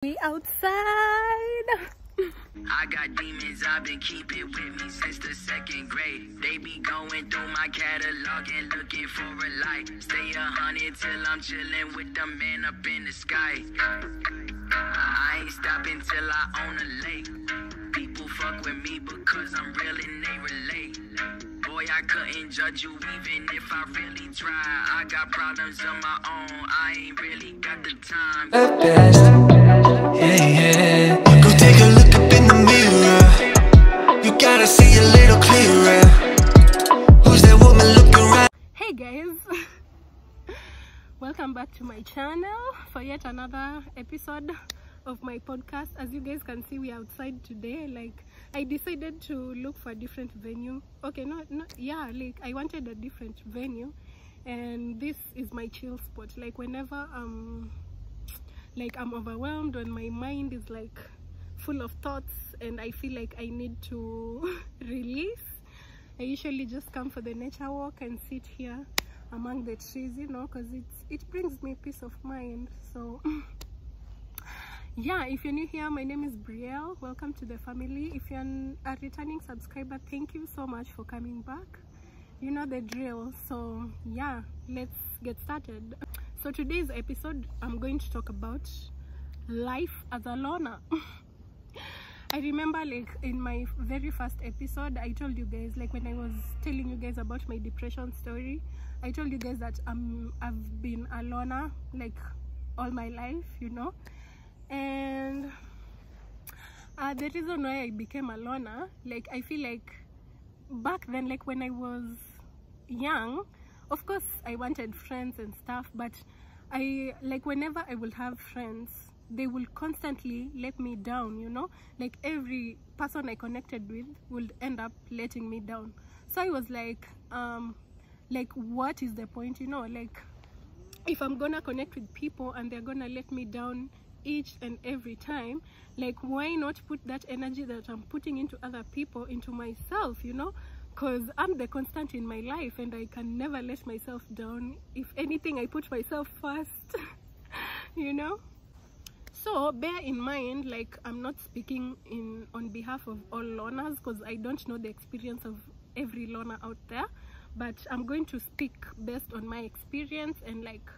We outside. I got demons, I've been keeping with me since the 2nd grade. They be going through my catalog and looking for a light. Stay 100 till I'm chilling with the man up in the sky. I ain't stopping till I own a lake. People fuck with me because I'm real and they relate. Boy, I couldn't judge you even if I really tried. I got problems of my own, I ain't really got the time. At best, yeah. Go take a look up in the mirror. You gotta see a little clearer. Who's that woman looking right? Hey guys, welcome back to my channel for yet another episode of my podcast. As you guys can see, we are outside today. Like, I decided to look for a different venue. Okay, I wanted a different venue, and this is my chill spot. Like, whenever I'm overwhelmed and my mind is like full of thoughts and I feel like I need to release, I usually just come for the nature walk and sit here among the trees, you know, because it brings me peace of mind. So yeah, if you're new here, my name is Brielle. Welcome to the family. If you're a returning subscriber, thank you so much for coming back. You know the drill. So yeah, let's get started. So today's episode, I'm going to talk about life as a loner. I remember, like, in my very first episode, I told you guys, like, when I was telling you guys about my depression story, I told you guys that I've been a loner like all my life, you know. And the reason why I became a loner, like, I feel like back then, like when I was young, of course I wanted friends and stuff, but whenever I will have friends, they will constantly let me down, you know. Like, every person I connected with would end up letting me down. So I was like what is the point, you know? Like, if I'm gonna connect with people and they're gonna let me down each and every time, like, why not put that energy that I'm putting into other people into myself, you know? Because I'm the constant in my life and I can never let myself down. If anything, I put myself first. You know. So bear in mind, like, I'm not speaking on behalf of all loners, because I don't know the experience of every loner out there, but I'm going to speak based on my experience and, like,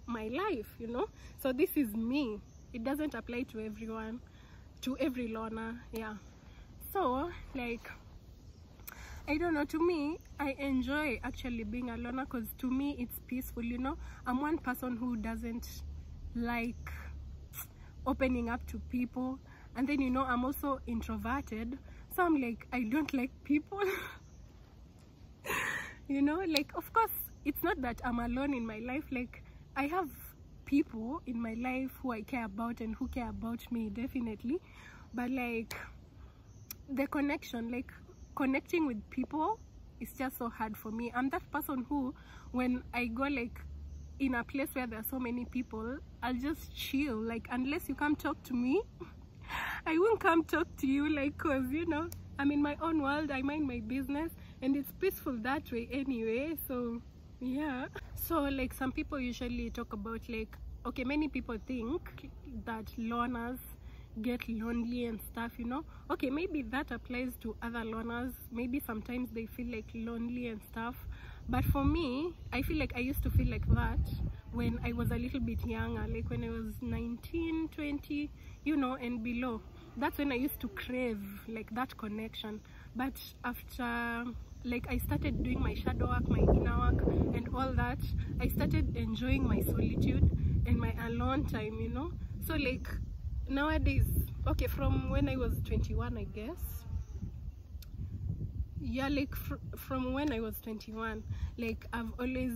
my life, you know. So this is me. It doesn't apply to everyone, to every loner. Yeah. So, like, I don't know, to me, I enjoy actually being a loner, because to me it's peaceful, you know. I'm one person who doesn't like opening up to people, and then, you know, I'm also introverted, so I'm like, I don't like people. You know, like, of course it's not that I'm alone in my life. Like, I have people in my life who I care about and who care about me, definitely, but, like, the connection, like, connecting with people is just so hard for me. I'm that person who, when I go, like, in a place where there are so many people, I'll just chill. Like, unless you come talk to me, I won't come talk to you, like, cause, you know, I'm in my own world, I mind my business, and it's peaceful that way anyway. So yeah. So, like, some people usually talk about, like, okay, many people think that loners get lonely and stuff, you know. Okay, maybe that applies to other loners. Maybe sometimes they feel like lonely and stuff, but for me, I feel like I used to feel like that when I was a little bit younger, like when I was 19, 20, you know, and below. That's when I used to crave, like, that connection. But after, like, I started doing my shadow work, my inner work, and all that, I started enjoying my solitude and my alone time, you know. So, like, nowadays, okay, from when I was 21, I guess, yeah, like, from when I was 21, like, I've always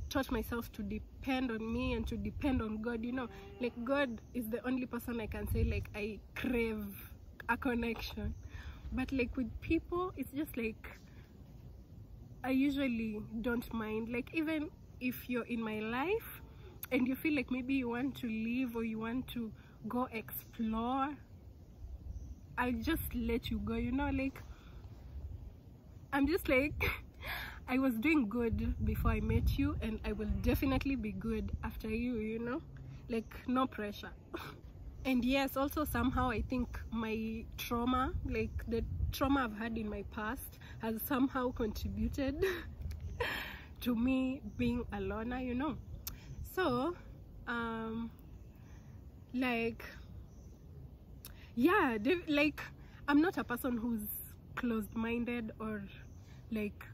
taught myself to depend on me and to depend on God, you know. Like, God is the only person I can say, like, I crave a connection. But, like, with people, it's just like, I usually don't mind. Like, even if you're in my life and you feel like maybe you want to leave or you want to go explore, I just let you go, you know. Like, I'm just like, I was doing good before I met you, and I will definitely be good after you, you know. Like, no pressure. And yes, also somehow I think my trauma, like the trauma I've had in my past, has somehow contributed to me being a loner, you know. So like, yeah, like I'm not a person who's closed-minded, or like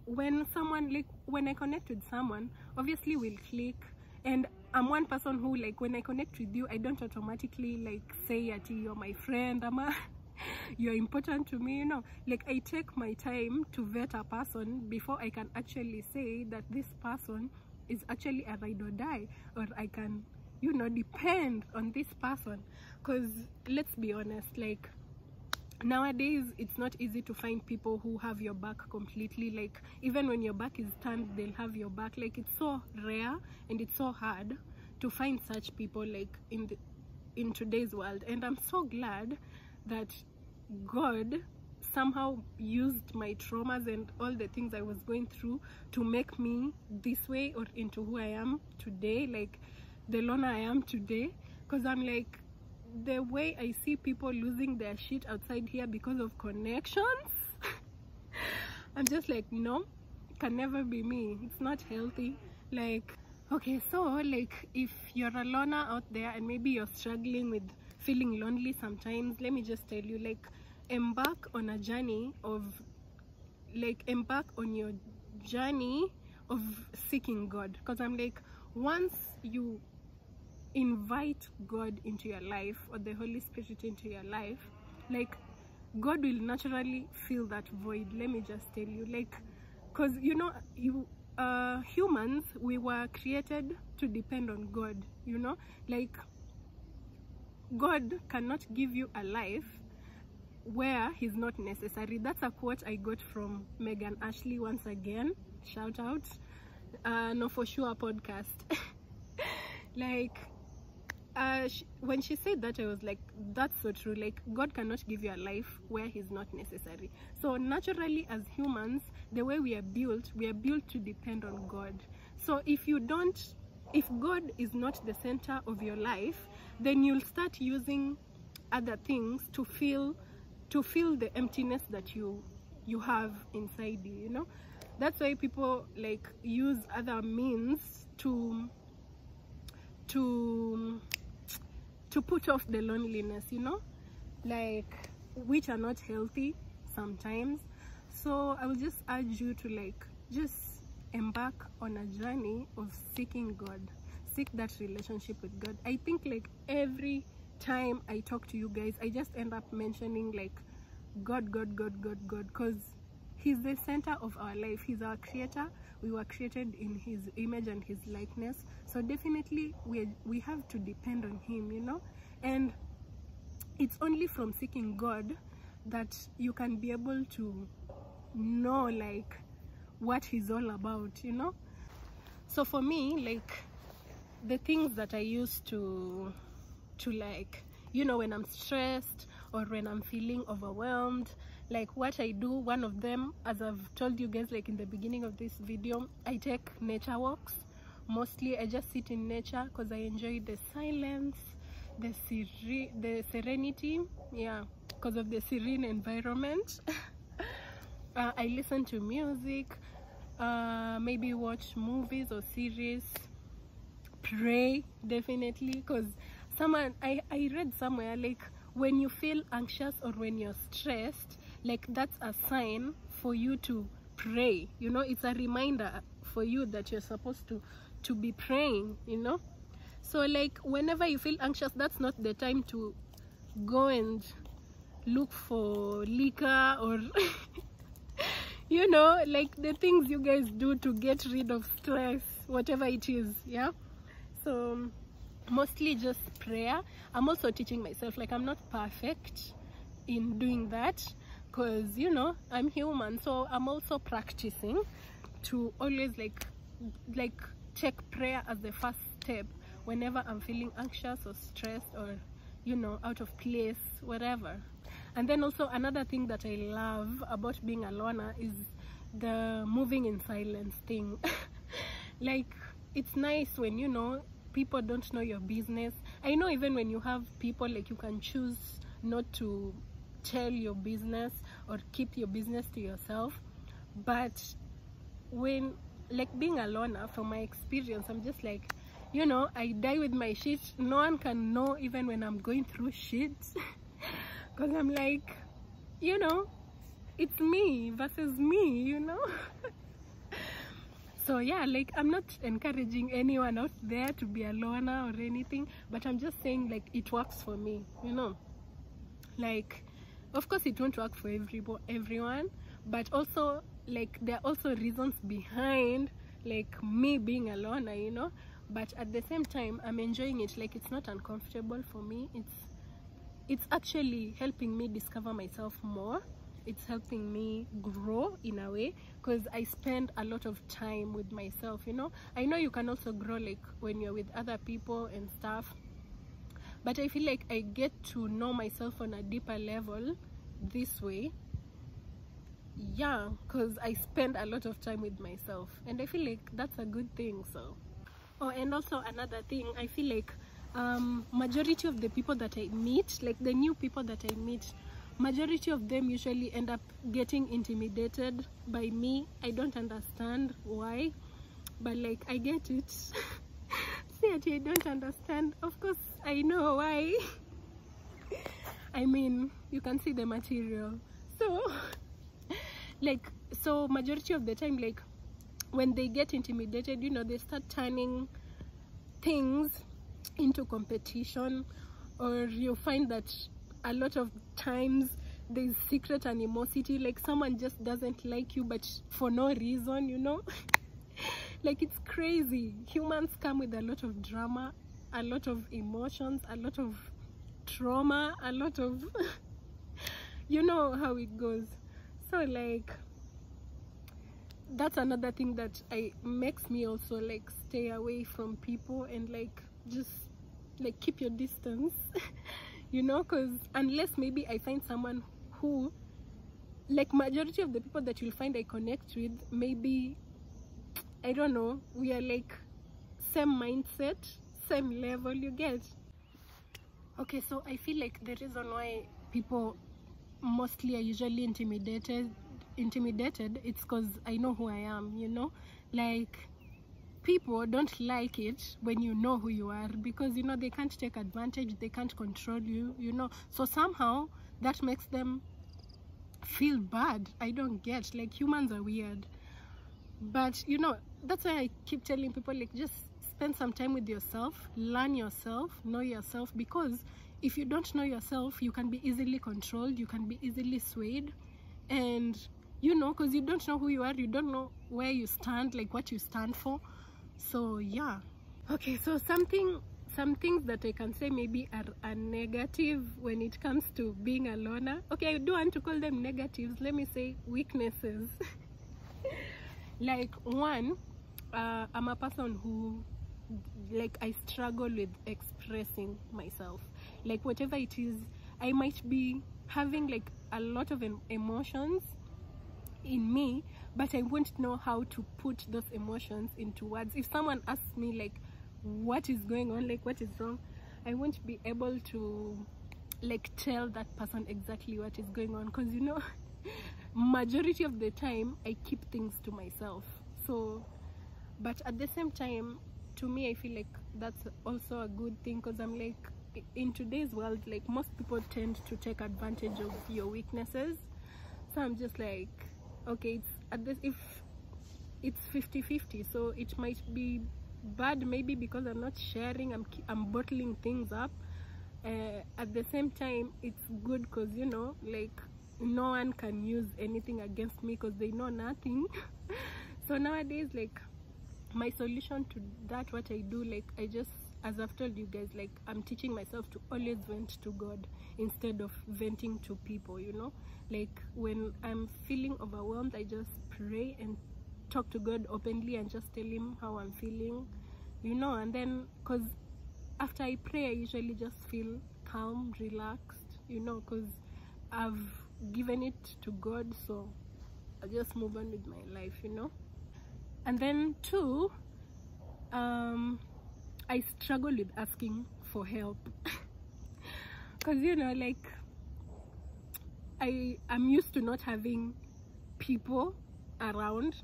when I connect with someone, obviously we'll click. And I'm one person who, like, when I connect with you, I don't automatically like say that you're my friend, you're important to me, you know. Like, I take my time to vet a person before I can actually say that this person is actually a ride or die, or I can, you know, depend on this person. Because let's be honest, like, nowadays it's not easy to find people who have your back completely. Like, even when your back is turned, they'll have your back. Like, it's so rare and it's so hard to find such people, like, in today's world. And I'm so glad that God somehow used my traumas and all the things I was going through to make me this way, or into who I am today, like the loner I am today. Because I'm like, the way I see people losing their shit outside here because of connections, I'm just like, no, can never be me. It's not healthy. Like, okay, so like, if you're a loner out there and maybe you're struggling with feeling lonely sometimes, let me just tell you, like, embark on a journey of, like, embark on your journey of seeking God. Because I'm like, once you invite God into your life, or the Holy Spirit into your life, like, God will naturally fill that void. Let me just tell you, like, because, you know, humans, we were created to depend on God, you know. Like, God cannot give you a life where he's not necessary. That's a quote I got from Megan Ashley. Once again, shout out. No For Sure podcast. Like, when she said that, I was like, that's so true. Like, God cannot give you a life where he's not necessary. So naturally, as humans, the way we are built to depend on God. So if God is not the center of your life, then you'll start using other things to fill the emptiness that you have inside you, you know. That's why people, like, use other means to put off the loneliness, you know, like, which are not healthy sometimes. So I will just urge you to, like, just embark on a journey of seeking God. Seek that relationship with God. I think, like, every time I talk to you guys, I just end up mentioning, like, God, because he's the center of our life. He's our creator. We were created in his image and his likeness. So definitely we have to depend on him, you know. And it's only from seeking God that you can be able to know, like, what he's all about, you know. So for me, like, the things that I used to like, you know, when I'm stressed or when I'm feeling overwhelmed, like, what I do, one of them, as I've told you guys, like, in the beginning of this video, I take nature walks. Mostly I just sit in nature because I enjoy the silence, the serenity, yeah, because of the serene environment. I listen to music, maybe watch movies or series, pray, definitely, because I read somewhere, like, when you feel anxious or when you're stressed, like, that's a sign for you to pray, you know. It's a reminder for you that you're supposed to be praying, you know. So, like, whenever you feel anxious, that's not the time to go and look for liquor or you know, like, the things you guys do to get rid of stress, whatever it is, yeah. So mostly just prayer. I'm also teaching myself, like, I'm not perfect in doing that, because, you know, I'm human. So I'm also practicing to always like take prayer as the first step whenever I'm feeling anxious or stressed or, you know, out of place, whatever. And then also another thing that I love about being a loner is the moving in silence thing. Like, it's nice when, you know, people don't know your business. I know even when you have people, like, you can choose not to tell your business or keep your business to yourself, but when, like, being a loner, from my experience, I'm just like, you know, I die with my shit. No one can know even when I'm going through shit, because I'm like, you know, it's me versus me, you know. So yeah, like, I'm not encouraging anyone out there to be a loner or anything, but I'm just saying, like, it works for me, you know. Like, of course it won't work for everyone, but also, like, there are also reasons behind, like, me being a loner, you know. But at the same time, I'm enjoying it. Like, it's not uncomfortable for me. It's actually helping me discover myself more. It's helping me grow in a way, because I spend a lot of time with myself, you know. I know you can also grow, like, when you're with other people and stuff, but I feel like I get to know myself on a deeper level this way. Yeah, because I spend a lot of time with myself, and I feel like that's a good thing. So, oh, and also another thing, I feel like majority of the people that I meet, like the new people that I meet, majority of them usually end up getting intimidated by me. I don't understand why, but, like, I get it. See, I don't understand. Of course I know why. I mean, you can see the material. So like, so majority of the time, like, when they get intimidated, you know, they start turning things into competition, or you find that a lot of times there's secret animosity, like someone just doesn't like you, but for no reason, you know. Like, it's crazy. Humans come with a lot of drama, a lot of emotions, a lot of trauma, a lot of you know how it goes. So, like, that's another thing that makes me also, like, stay away from people and, like, just, like, keep your distance. You know, because unless maybe I find someone who, like, majority of the people that you'll find I connect with, maybe, I don't know, we are like same mindset, same level, you get. Okay, so I feel like the reason why people mostly are usually intimidated, it's because I know who I am, you know. Like, people don't like it when you know who you are, because, you know, they can't take advantage, they can't control you, you know. So somehow that makes them feel bad. I don't get, like, humans are weird. But, you know, that's why I keep telling people, like, just spend some time with yourself, learn yourself, know yourself, because if you don't know yourself, you can be easily controlled, you can be easily swayed, and, you know, because you don't know who you are, you don't know where you stand, like what you stand for. So yeah. Okay, so some things that I can say maybe are a negative when it comes to being a loner. Okay, I do want to call them negatives. Let me say weaknesses. Like, one, I'm a person who, like, I struggle with expressing myself. Like, whatever it is, I might be having, like, a lot of emotions in me, but I won't know how to put those emotions into words. If someone asks me, like, what is going on, like, what is wrong, I won't be able to, like, tell that person exactly what is going on, because, you know, majority of the time I keep things to myself. So, but at the same time, to me, I feel like that's also a good thing, because I'm like, in today's world, like, most people tend to take advantage of your weaknesses. So I'm just like, okay, it's at this, if it's 50-50, so it might be bad maybe because I'm not sharing, I'm bottling things up. At the same time, it's good because, you know, like, no one can use anything against me because they know nothing. So nowadays, like, my solution to that, what I do, like, I just, as I've told you guys, like, I'm teaching myself to always vent to God instead of venting to people, you know. Like, when I'm feeling overwhelmed, I just pray and talk to God openly and just tell him how I'm feeling, you know. And then, because after I pray, I usually just feel calm, relaxed, you know, because I've given it to God. So I just move on with my life, you know. And then two, I struggle with asking for help. Because, you know, like, I'm used to not having people around.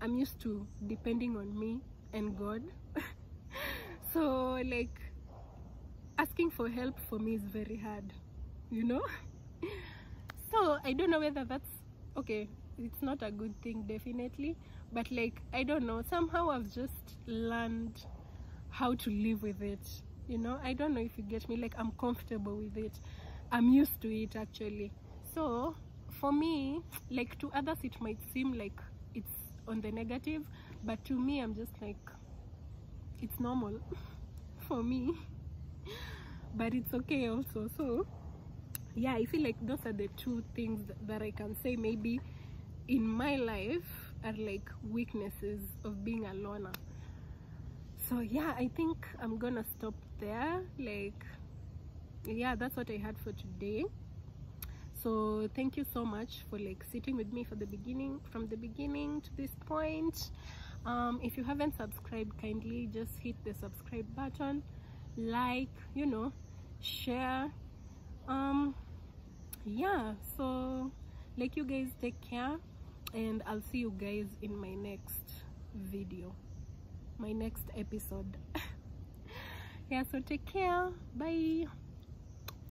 I'm used to depending on me and God. So, like, asking for help for me is very hard, you know. So I don't know whether that's okay. It's not a good thing, definitely, but like, I don't know, somehow I've just learned how to live with it, you know. I don't know if you get me. Like, I'm comfortable with it, I'm used to it actually. So for me, like, to others it might seem like it's on the negative, but to me, I'm just like, it's normal for me. But it's okay also. So yeah, I feel like those are the two things that I can say maybe in my life are like weaknesses of being a loner. So yeah, I think I'm gonna stop there. Like, yeah, that's what I had for today. So thank you so much for like sitting with me from the beginning to this point. If you haven't subscribed, kindly just hit the subscribe button, like, you know, share. Yeah, so like, you guys take care, and I'll see you guys in my next video, my next episode. Yeah, so take care, bye.